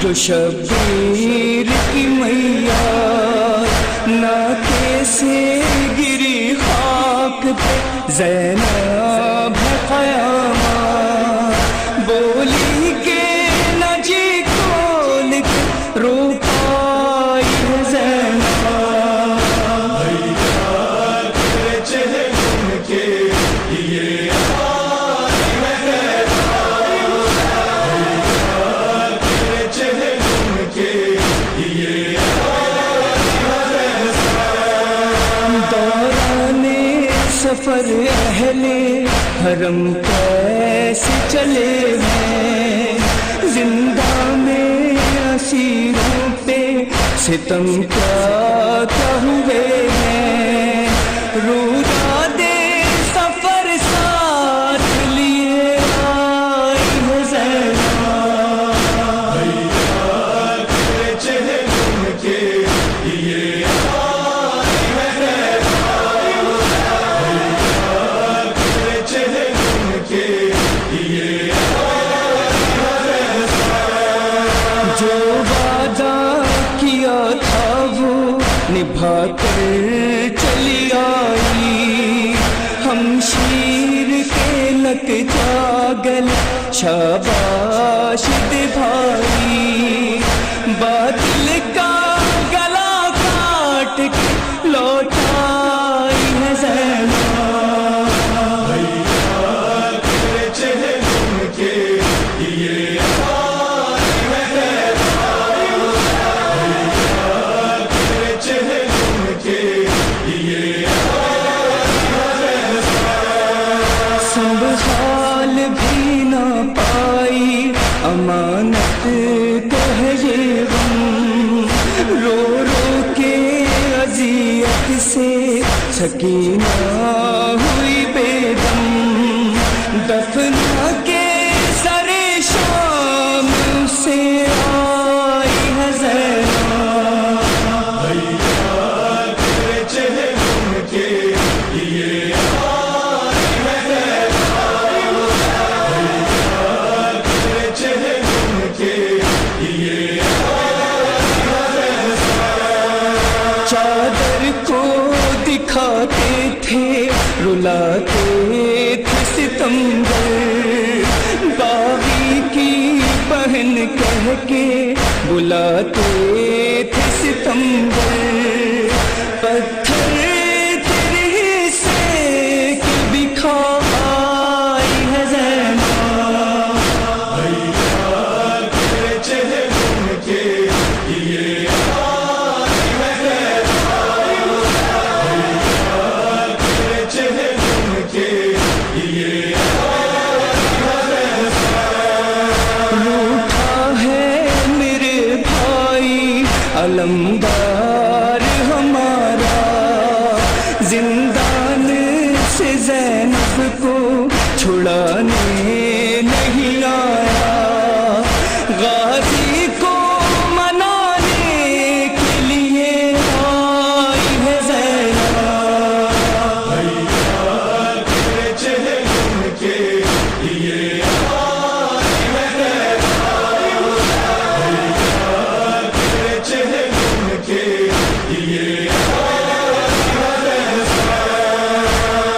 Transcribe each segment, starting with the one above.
جو شبیر کی میاں ناکے سے گری خاک پہ زینب ہے قیامت بولی کہ نہ جی کھول کے رو پائی ہے زینب تیرے چہرے کے یہ سفر اہل حرم کیسے چلے ہیں زندہ میں اسیروں پہ ستم کیا ہوئے ہیں روزہ دے سفر ساتھ لیے آئی ہے زینب تیرے چہرے کے یہ نبھا کر چلی آئی ہمشیر کے لک جاگل شاباش دے بھائی باطل کا گلا کاٹ کے لوٹائی ہے زینب تیرے چہرے کے یہ سنبھال بھی نہ پائی امانت کو ہے یہ غم رو رو کے اذیت سے سکینہ ہوئی بے دم دفنا کے سر شام سے آئی ہے زینب تیرے چہرے کے یہ چادر کو دکھاتے تھے رلاتے تھے ستمگر باغی کی بہن کہہ کے بلاتے تھے ستمگر پتھر تیرے سے بھی کھا آئی ہے زینب تیرے چہرے کے یہ علمدار ہمارا زندان سے زینب کو چھڑانے نہیں آیا غازی کو منانے کے لیے آئی ہے زینب تیرے چہرے کے یہ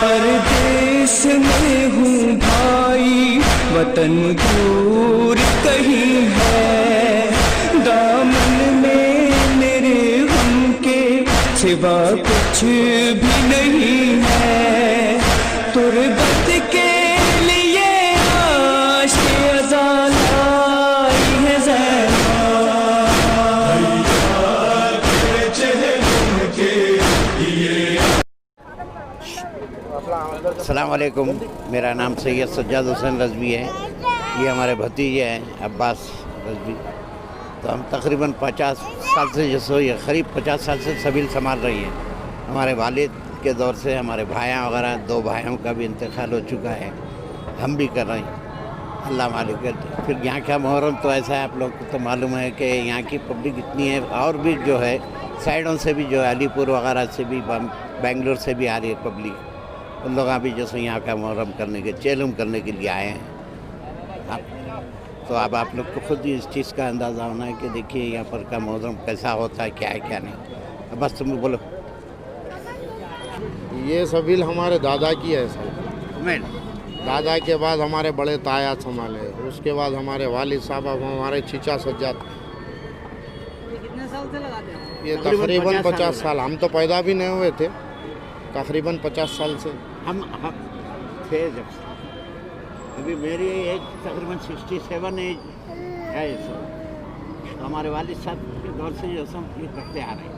پردیس میں ہوں بھائی وطن دور کہیں ہے دامن میں میرے غم کے سوا کچھ بھی نہیں ہے تو अस्सलाम वालेकुम, मेरा नाम सैयद सज्जाद हुसैन रज़वी है। ये हमारे भतीजे हैं अब्बास रज़वी। तो हम तकरीबन 50 साल से जैसे ये करीब 50 साल से सबील संभाल रही हैं। हमारे वालिद के दौर से हमारे भाइयाँ वगैरह 2 भाइयों का भी इंतकाल हो चुका है, हम भी कर रहे हैं, अल्लाह मालिक है। फिर यहाँ का मुहर्रम तो ऐसा है, आप लोग को तो मालूम है कि यहाँ की पब्लिक इतनी है, और भी जो है साइडों से भी जो है अलीपुर वगैरह से भी बेंगलोर से भी आ रही है पब्लिक। उन लोग अभी जैसे यहाँ का मुहर्रम करने के चेलम करने के लिए आए हैं। तो अब आप लोग को खुद ही इस चीज़ का अंदाज़ा होना है कि देखिए यहाँ पर का मुहर्रम कैसा होता है, क्या है क्या नहीं। अब बस तुम बोलो। ये सबील हमारे दादा की है सर। दादा के बाद हमारे बड़े ताया संभाले, उसके बाद हमारे वालिद साहब, अब हमारे चीचा सज्जाद। कितने साल से लगाते हैं? ये तकरीबन 50 साल, हम तो पैदा भी नहीं हुए थे, तकरीबन 50 साल से हम थे जब से। अभी मेरी एज तकरीबन 67 एज है। तो हमारे वालिद साहब के दौर से जो हम ये करते आ रहे हैं।